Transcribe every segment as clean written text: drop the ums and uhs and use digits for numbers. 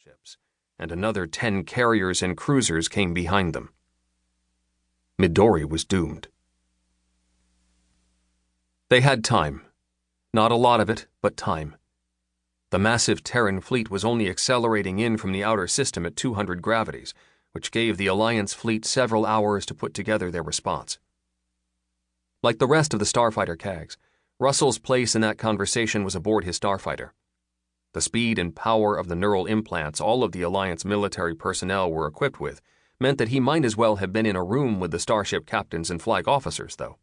battleships, and another 10 carriers and cruisers came behind them. Midori was doomed. They had time. Not a lot of it, but time. The massive Terran fleet was only accelerating in from the outer system at 200 gravities, which gave the Alliance fleet several hours to put together their response. Like the rest of the starfighter CAGs, Russell's place in that conversation was aboard his starfighter. The speed and power of the neural implants all of the Alliance military personnel were equipped with meant that he might as well have been in a room with the starship captains and flag officers, though.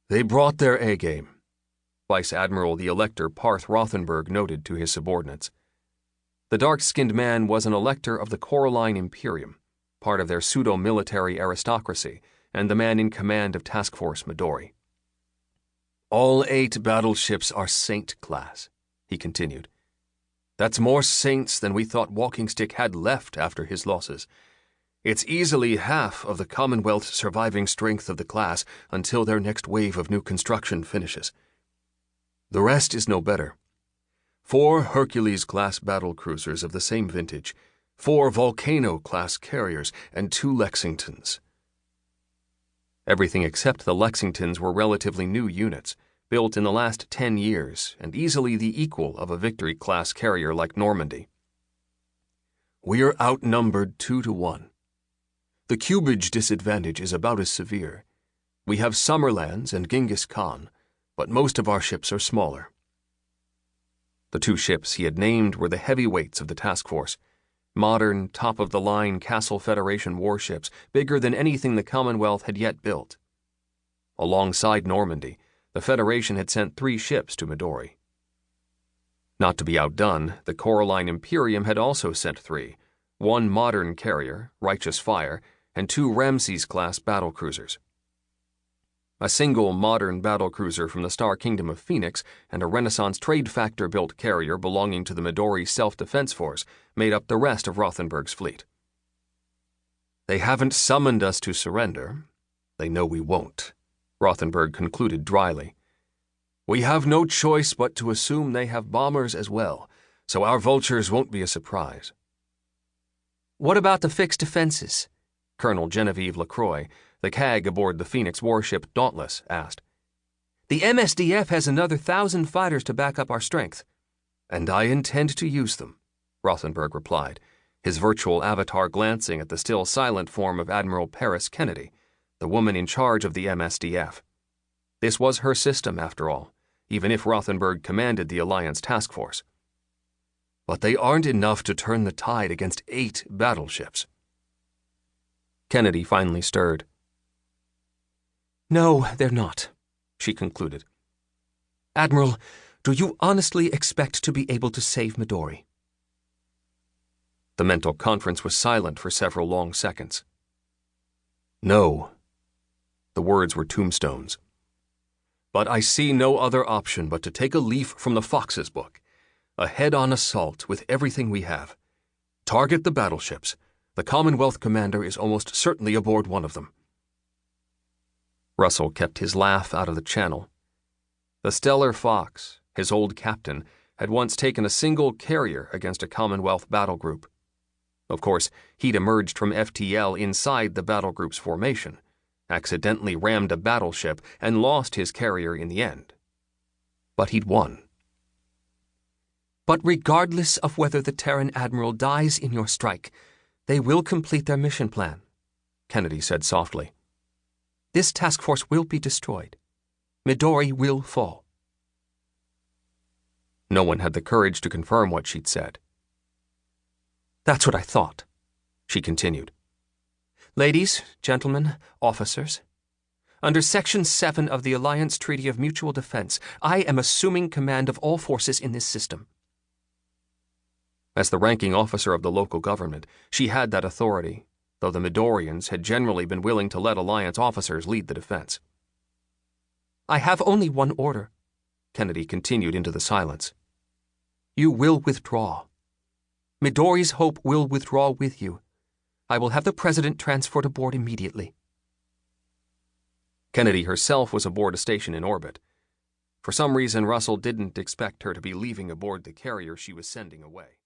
They brought their A-game, Vice Admiral the Elector Parth Rothenberg noted to his subordinates. The dark-skinned man was an elector of the Coraline Imperium, part of their pseudo-military aristocracy, and the man in command of Task Force Midori. All 8 battleships are Saint class, he continued. That's more Saints than we thought Walkingstick had left after his losses. It's easily half of the Commonwealth's surviving strength of the class until their next wave of new construction finishes. The rest is no better. 4 Hercules-class battlecruisers of the same vintage, 4 Volcano-class carriers, and 2 Lexingtons. Everything except the Lexingtons were relatively new units, built in the last 10 years and easily the equal of a Victory-class carrier like Normandy. We're outnumbered 2-1. The cubage disadvantage is about as severe. We have Summerlands and Genghis Khan, but most of our ships are smaller. The 2 ships he had named were the heavyweights of the task force, modern, top-of-the-line Castle Federation warships, bigger than anything the Commonwealth had yet built. Alongside Normandy, the Federation had sent 3 ships to Midori. Not to be outdone, the Coraline Imperium had also sent 3, 1 modern carrier, Righteous Fire, and 2 Ramses-class battlecruisers. A single modern battlecruiser from the Star Kingdom of Phoenix and a Renaissance Trade Factor-built carrier belonging to the Midori Self-Defense Force made up the rest of Rothenberg's fleet. They haven't summoned us to surrender. They know we won't, Rothenberg concluded dryly. We have no choice but to assume they have bombers as well, so our vultures won't be a surprise. What about the fixed defenses? Colonel Genevieve LaCroix, the CAG aboard the Phoenix warship Dauntless, asked. The MSDF has another 1,000 fighters to back up our strength. And I intend to use them, Rothenberg replied, his virtual avatar glancing at the still silent form of Admiral Paris Kennedy, the woman in charge of the MSDF. This was her system, after all, even if Rothenberg commanded the Alliance task force. But they aren't enough to turn the tide against 8 battleships. Kennedy finally stirred. No, they're not, she concluded. Admiral, do you honestly expect to be able to save Midori? The mental conference was silent for several long seconds. No. The words were tombstones. But I see no other option but to take a leaf from the Fox's book. A head-on assault with everything we have. Target the battleships. The Commonwealth commander is almost certainly aboard one of them. Russell kept his laugh out of the channel. The Stellar Fox, his old captain, had once taken a single carrier against a Commonwealth battle group. Of course, he'd emerged from FTL inside the battle group's formation, accidentally rammed a battleship, and lost his carrier in the end. But he'd won. But regardless of whether the Terran Admiral dies in your strike, they will complete their mission plan, Kennedy said softly. This task force will be destroyed. Midori will fall. No one had the courage to confirm what she'd said. That's what I thought, she continued. Ladies, gentlemen, officers, under Section 7 of the Alliance Treaty of Mutual Defense, I am assuming command of all forces in this system. As the ranking officer of the local government, she had that authority, though the Midorians had generally been willing to let Alliance officers lead the defense. I have only one order, Kennedy continued into the silence. You will withdraw. Midori's hope will withdraw with you. I will have the President transferred aboard immediately. Kennedy herself was aboard a station in orbit. For some reason, Russell didn't expect her to be leaving aboard the carrier she was sending away.